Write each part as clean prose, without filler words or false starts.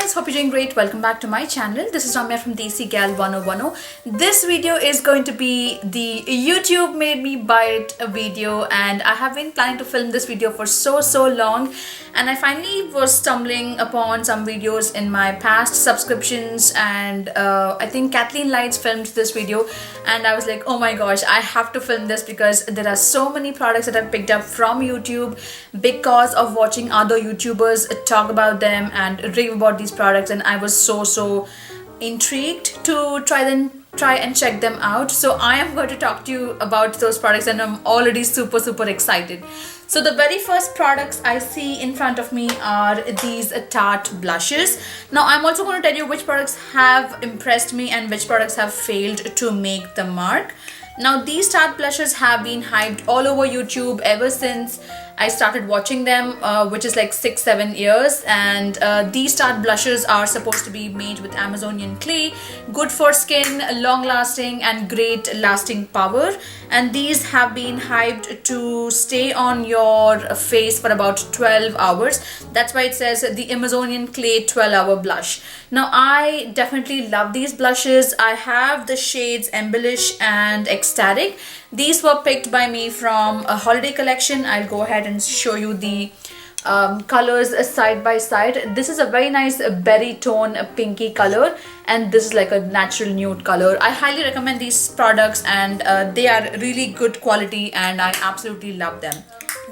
guys, hope you're doing great. Welcome back to my channel. This is Ramya from Desi Gal 1010. This video is going to be the YouTube made me buy it a video, and I have been planning to film this video for so long, and I finally was stumbling upon some videos in my past subscriptions, and I think Kathleen Lights filmed this video, and I was like, oh my gosh, I have to film this because there are so many products that I've picked up from YouTube because of watching other YouTubers talk about them and rave about these products, and I was so intrigued to try and check them out. So I am going to talk to you about those products, and I'm already super excited. So the very first products I see in front of me are these Tarte blushes. Now I'm also going to tell you which products have impressed me and which products have failed to make the mark. Now these Tarte blushes have been hyped all over YouTube ever since I started watching them, which is like 6-7 years, and these Tarte blushes are supposed to be made with Amazonian clay, good for skin, long lasting and great lasting power, and these have been hyped to stay on your face for about 12 hours. That's why it says the Amazonian clay 12-hour blush. Now I definitely love these blushes. I have the shades Embellish and Ecstatic. These were picked by me from a holiday collection. I'll go ahead and show you the colors side by side. This is a very nice berry tone pinky color, and this is like a natural nude color. I highly recommend these products, and they are really good quality, and I absolutely love them.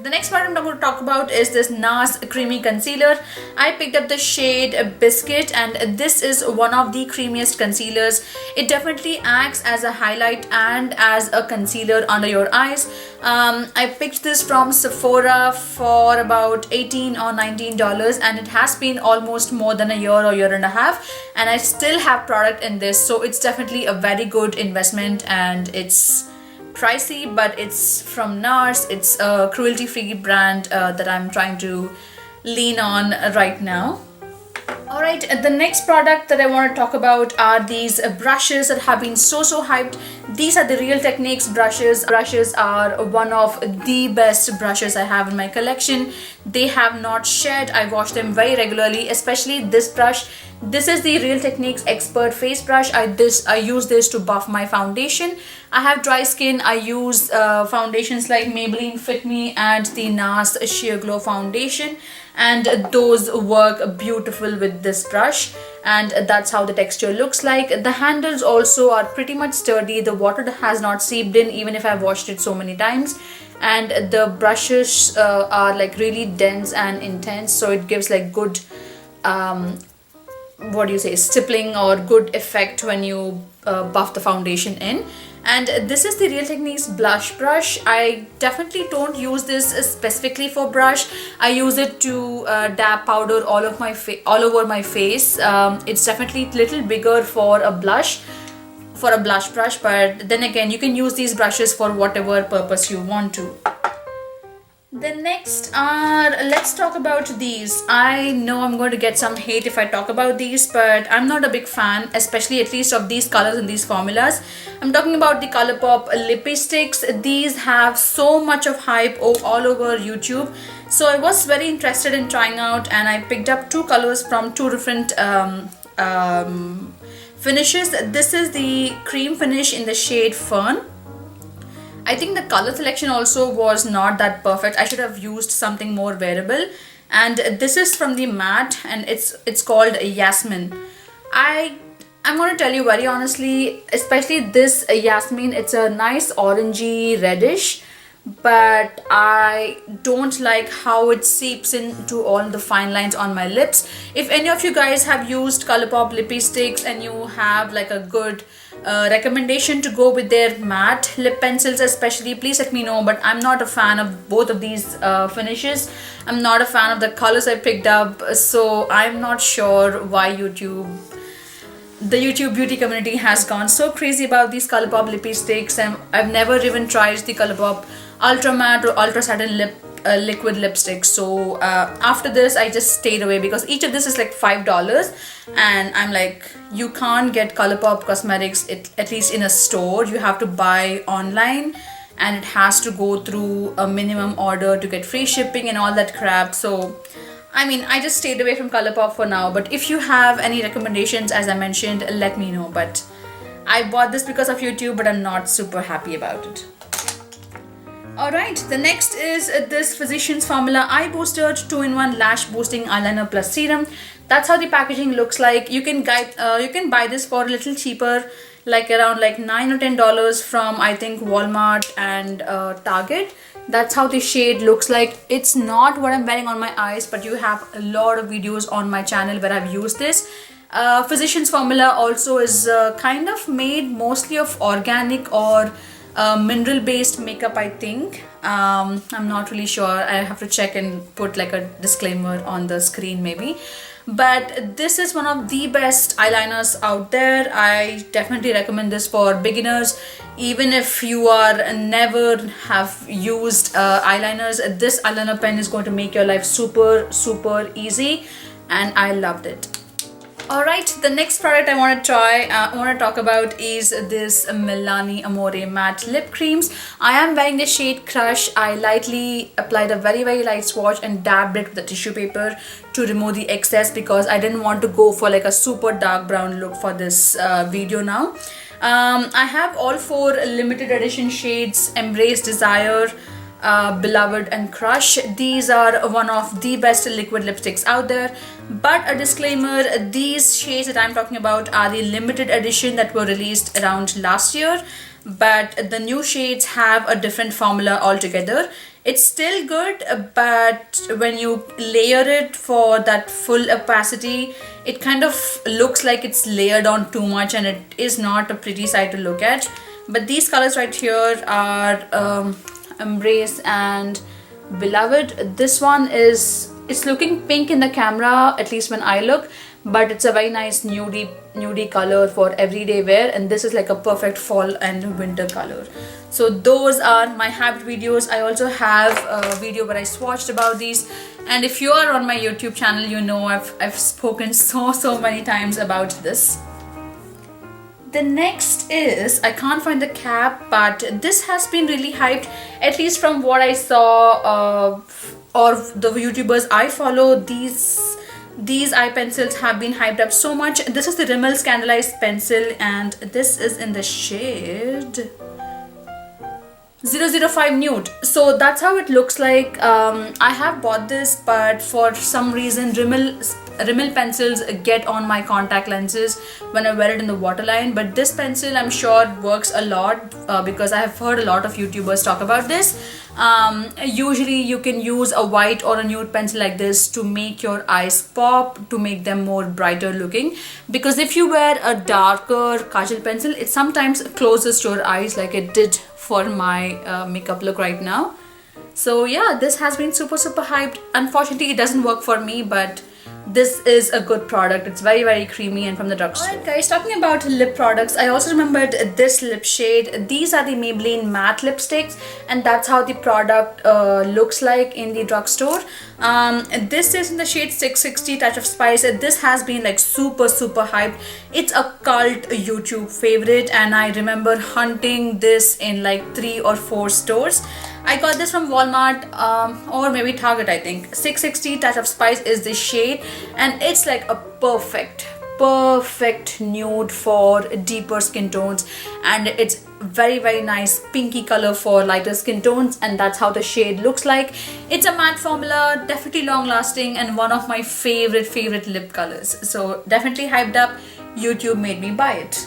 The next product I'm going to talk about is this NARS Creamy Concealer. I picked up the shade Biscuit, and this is one of the creamiest concealers. It definitely acts as a highlight and as a concealer under your eyes. I picked this from Sephora for about $18 or $19, and it has been almost more than a year or year and a half, and I still have product in this, so it's definitely a very good investment, and it's pricey, but it's from NARS. It's a cruelty-free brand that I'm trying to lean on right now. Alright, the next product that I want to talk about are these brushes that have been so hyped. These are the Real Techniques brushes. Brushes are one of the best brushes I have in my collection. They have not shed. I wash them very regularly, especially this brush. This is the Real Techniques Expert Face Brush. I use this to buff my foundation. I have dry skin. I use foundations like Maybelline Fit Me and the NARS Sheer Glow foundation, and those work beautiful with this brush, and that's how the texture looks like. The handles also are pretty much sturdy. The water has not seeped in even if I've washed it so many times, and the brushes are like really dense and intense, so it gives like good stippling or good effect when you buff the foundation in. And this is the Real Techniques blush brush. I definitely don't use this specifically for brush. I use it to dab powder all over my face. It's definitely a little bigger for a blush brush, but then again, you can use these brushes for whatever purpose you want to. The next are, let's talk about these. I know I'm going to get some hate if I talk about these, but I'm not a big fan, especially at least of these colors and these formulas. I'm talking about the ColourPop lippy sticks. These have so much of hype all over YouTube, so I was very interested in trying out, and I picked up two colors from two different finishes. This is the cream finish in the shade Fern. I think the color selection also was not that perfect. I should have used something more wearable. And this is from the matte, and it's called Yasmin. I'm going to tell you very honestly, especially this Yasmin, it's a nice orangey reddish, but I don't like how it seeps into all the fine lines on my lips. If any of you guys have used ColourPop lippy sticks and you have like a good recommendation to go with their matte lip pencils especially, please let me know. But I'm not a fan of both of these finishes. I'm not a fan of the colors I picked up, so I'm not sure why the YouTube beauty community has gone so crazy about these ColourPop lippy sticks, and I've never even tried the ColourPop Ultra Matte or Ultra Satin liquid lipstick. So after this I just stayed away, because each of this is like $5, and I'm like, you can't get ColourPop cosmetics at least in a store. You have to buy online, and it has to go through a minimum order to get free shipping and all that crap. So I mean, I just stayed away from Colourpop for now, but if you have any recommendations, as I mentioned, let me know. But I bought this because of YouTube, but I'm not super happy about it. Alright, the next is this Physicians Formula Eye Booster 2-in-1 Lash Boosting Eyeliner Plus Serum. That's how the packaging looks like. You can buy this for a little cheaper, like around like $9 or $10 from, I think, Walmart and Target. That's how the shade looks like. It's not what I'm wearing on my eyes, but you have a lot of videos on my channel where I've used this. Physicians Formula also is kind of made mostly of organic or mineral based makeup, I think. I'm not really sure. I have to check and put like a disclaimer on the screen maybe. But this is one of the best eyeliners out there. I definitely recommend this for beginners. Even if you are never have used eyeliners, this eyeliner pen is going to make your life super easy, and I loved it. Alright, the next product I want to talk about is this Milani Amore Matte Lip Creams. I am wearing the shade Crush. I lightly applied a very light swatch and dabbed it with the tissue paper to remove the excess because I didn't want to go for like a super dark brown look for this video now. I have all 4 limited edition shades: Embrace, Desire, Beloved and Crush. These are one of the best liquid lipsticks out there, but a disclaimer, these shades that I'm talking about are the limited edition that were released around last year, but the new shades have a different formula altogether. It's still good, but when you layer it for that full opacity, it kind of looks like it's layered on too much, and it is not a pretty sight to look at. But these colors right here are Embrace and Beloved. This one it's looking pink in the camera, at least when I look, but it's a very nice nudie color for everyday wear, and this is like a perfect fall and winter color. So those are my hyped videos. I also have a video where I swatched about these, and if you are on my YouTube channel, you know I've spoken so many times about this. The next is, I can't find the cap, but this has been really hyped, at least from what I saw or the YouTubers I follow. These eye pencils have been hyped up so much. This is the Rimmel Scandalized Pencil, and this is in the shade 005 Nude. So that's how it looks like. I have bought this, but for some reason Rimmel pencils get on my contact lenses when I wear it in the waterline, but this pencil I'm sure works a lot because I have heard a lot of YouTubers talk about this. Usually you can use a white or a nude pencil like this to make your eyes pop, to make them more brighter looking, because if you wear a darker kajal pencil, it sometimes closes to your eyes like it did for my makeup look right now. So yeah, this has been super hyped. Unfortunately, it doesn't work for me, but this is a good product. It's very creamy and from the drugstore. Alright guys, talking about lip products, I also remembered this lip shade. These are the Maybelline matte lipsticks, and that's how the product looks like in the drugstore. This is in the shade 660 Touch of Spice. This has been like super hyped. It's a cult YouTube favorite, and I remember hunting this in like 3 or 4 stores. I got this from Walmart or maybe Target, I think. 660 Touch of Spice is the shade, and it's like a perfect nude for deeper skin tones, and it's very nice pinky color for lighter skin tones, and that's how the shade looks like. It's a matte formula, definitely long lasting, and one of my favorite lip colors. So definitely hyped up. YouTube made me buy it.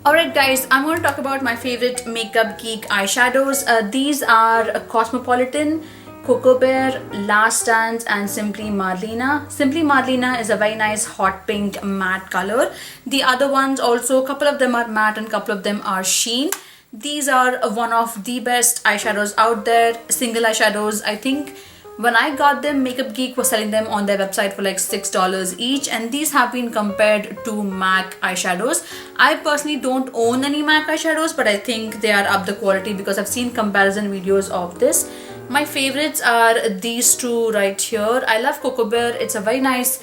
Alright guys, I'm going to talk about my favorite Makeup Geek eyeshadows. These are Cosmopolitan, Cocoa Bear, Last Dance and Simply Marlena. Simply Marlena is a very nice hot pink matte color. The other ones also, a couple of them are matte and a couple of them are sheen. These are one of the best eyeshadows out there, single eyeshadows. I think when I got them, Makeup Geek was selling them on their website for like $6 each, and these have been compared to MAC eyeshadows. I personally don't own any MAC eyeshadows, but I think they are up the quality because I've seen comparison videos of this. My favorites are these two right here. I love Cocoa Bear. It's a very nice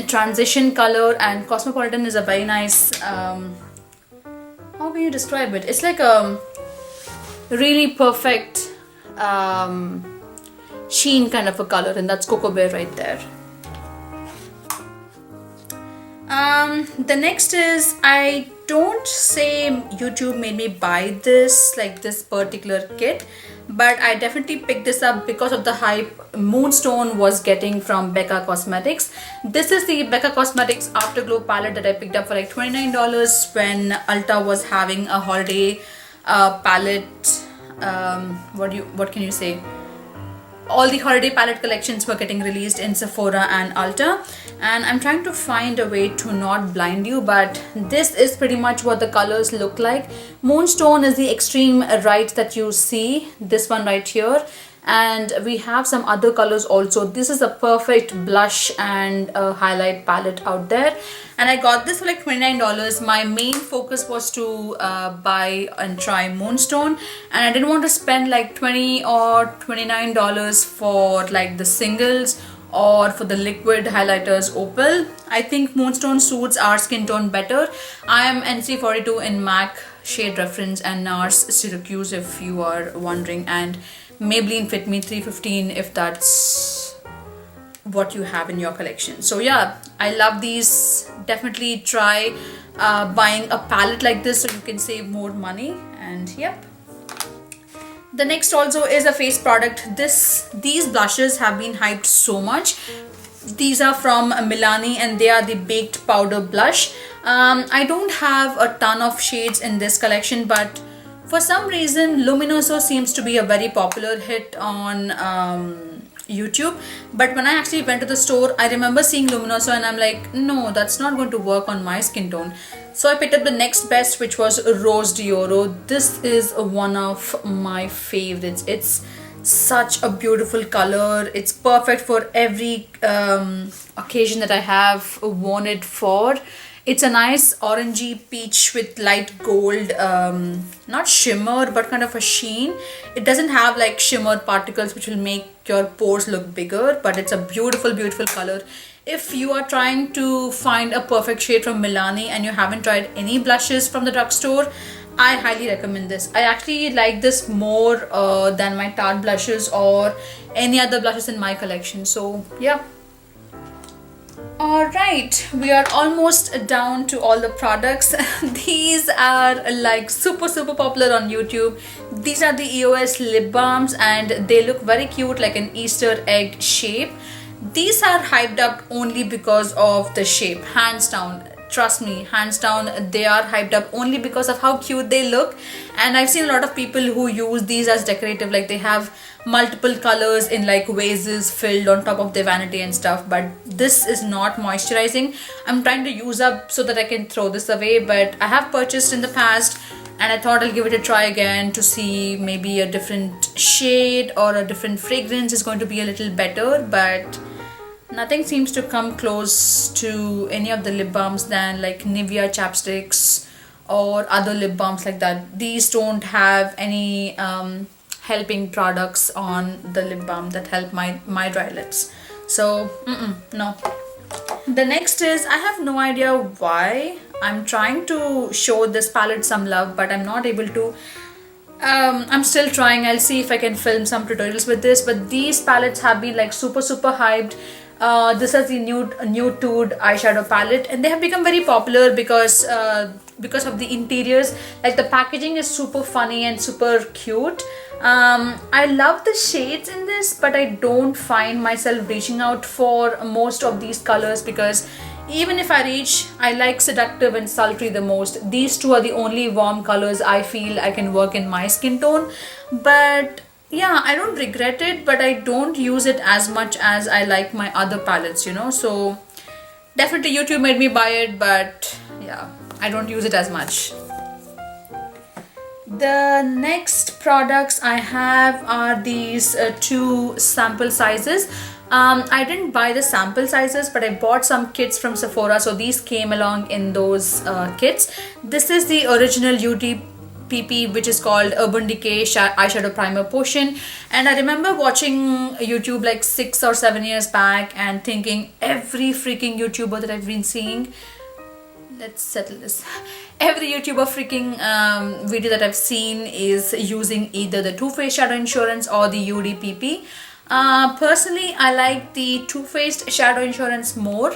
transition color, and Cosmopolitan is a very nice, how can you describe it? It's like a really perfect sheen kind of a color, and that's Cocoa Bear right there. The next is, I don't say YouTube made me buy this, like this particular kit, but I definitely picked this up because of the hype Moonstone was getting from Becca Cosmetics. This is the Becca Cosmetics Afterglow palette that I picked up for like $29 when Ulta was having a holiday palette. What can you say? All the holiday palette collections were getting released in Sephora and Ulta, and I'm trying to find a way to not blind you, but this is pretty much what the colors look like. Moonstone is the extreme right that you see, this one right here, and we have some other colors also. This is a perfect blush and highlight palette out there, and I got this for like $29. My main focus was to buy and try Moonstone, and I didn't want to spend like $20 or $29 for like the singles or for the liquid highlighters Opal. I think Moonstone suits our skin tone better. I am NC42 in MAC shade reference and NARS Syracuse if you are wondering, and Maybelline Fit Me 315 if that's what you have in your collection. So yeah, I love these. Definitely try buying a palette like this so you can save more money. And yep. The next also is a face product. These blushes have been hyped so much. These are from Milani and they are the baked powder blush. I don't have a ton of shades in this collection, but for some reason Luminoso seems to be a very popular hit on YouTube. But when I actually went to the store, I remember seeing Luminoso and I'm like, no, that's not going to work on my skin tone. So I picked up the next best, which was Rose d'Oro. This is one of my favorites. It's such a beautiful color. It's perfect for every occasion that I have worn it for. It's a nice orangey peach with light gold, not shimmer, but kind of a sheen. It doesn't have like shimmer particles which will make your pores look bigger, but it's a beautiful, beautiful color. If you are trying to find a perfect shade from Milani and you haven't tried any blushes from the drugstore, I highly recommend this. I actually like this more than my Tarte blushes or any other blushes in my collection. So yeah. Alright, we are almost down to all the products. These are like super popular on YouTube. These are the EOS lip balms and they look very cute, like an Easter egg shape. These are hyped up only because of the shape, hands down. Trust me, hands down, they are hyped up only because of how cute they look. And I've seen a lot of people who use these as decorative, like they have multiple colors in like vases filled on top of their vanity and stuff, but this is not moisturizing. I'm trying to use up so that I can throw this away, but I have purchased in the past and I thought I'll give it a try again to see maybe a different shade or a different fragrance is going to be a little better, but nothing seems to come close to any of the lip balms than like Nivea chapsticks or other lip balms like that. These don't have any helping products on the lip balm that help my dry lips. So no. The next is, I have no idea why I'm trying to show this palette some love, but I'm not able to. I'm still trying. I'll see if I can film some tutorials with this, but these palettes have been like super hyped. This is the nude eyeshadow palette and they have become very popular because of the interiors. Like the packaging is super funny and super cute. I love the shades in this, but I don't find myself reaching out for most of these colors because even if I reach, I like Seductive and Sultry the most. These two are the only warm colors I feel I can work in my skin tone. But yeah, I don't regret it, but I don't use it as much as I like my other palettes, you know. So definitely YouTube made me buy it, but yeah, I don't use it as much. The next products I have are these two sample sizes. I didn't buy the sample sizes, but I bought some kits from Sephora, so these came along in those kits. This is the original UDPP, which is called Urban Decay Eyeshadow Primer Potion, and I remember watching YouTube like 6 or 7 years back and thinking every freaking YouTuber that I've been seeing, let's settle this, every YouTuber freaking video that I've seen is using either the Too Faced Shadow Insurance or the UDPP. Personally, I like the Too Faced Shadow Insurance more.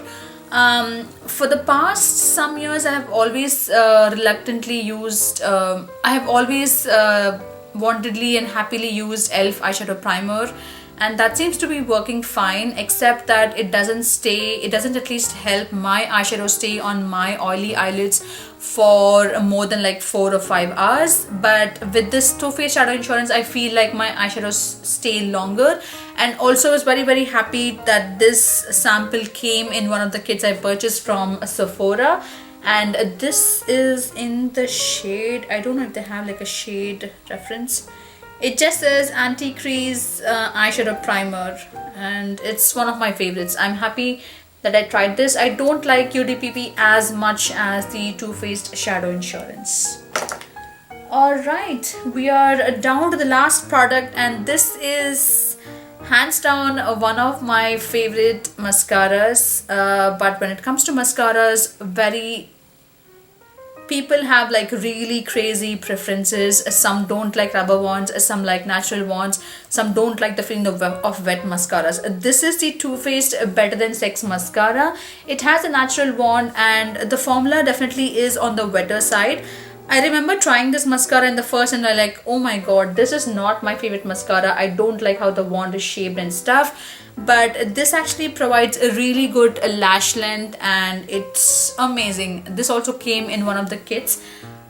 For the past some years, I have always reluctantly used, I have always wantedly and happily used ELF eyeshadow primer, and that seems to be working fine, except that it doesn't at least help my eyeshadow stay on my oily eyelids for more than like 4 or 5 hours. But with this Too Faced Shadow Insurance, I feel like my eyeshadows stay longer. And also I was very happy that this sample came in one of the kits I purchased from Sephora, and this is in the shade, I don't know if they have like a shade reference. It just says Anti-Crease eyeshadow primer, and it's one of my favorites. I'm happy that I tried this. I don't like UDPP as much as the Too Faced Shadow Insurance. Alright, we are down to the last product, and this is hands down one of my favorite mascaras. But when it comes to mascaras, people have like really crazy preferences. Some don't like rubber wands, some like natural wands, some don't like the feeling of wet mascaras. This is the Too Faced Better Than Sex mascara. It has a natural wand, and the formula definitely is on the wetter side. I remember trying this mascara in the first, and I like, oh my god, this is not my favorite mascara. I don't like how the wand is shaped and stuff. But this actually provides a really good lash length, and it's amazing. This also came in one of the kits.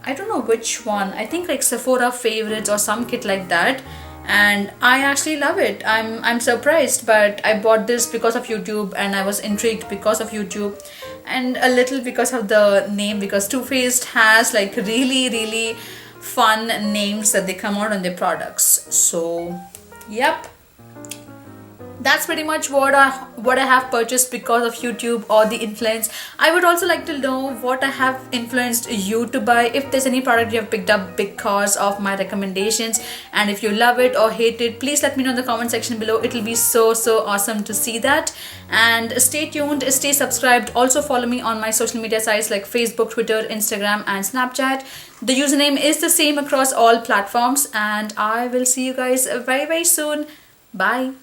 I don't know which one. I think like Sephora Favorites or some kit like that. And I actually love it. I'm surprised, but I bought this because of YouTube, and I was intrigued because of YouTube, and a little because of the name, because Too Faced has like really fun names that they come out on their products. So yep, that's pretty much what I have purchased because of YouTube or the influence. I would also like to know what I have influenced you to buy. If there's any product you have picked up because of my recommendations, and if you love it or hate it, please let me know in the comment section below. It will be so awesome to see that. And stay tuned, stay subscribed. Also follow me on my social media sites like Facebook, Twitter, Instagram and Snapchat. The username is the same across all platforms, and I will see you guys very soon. Bye.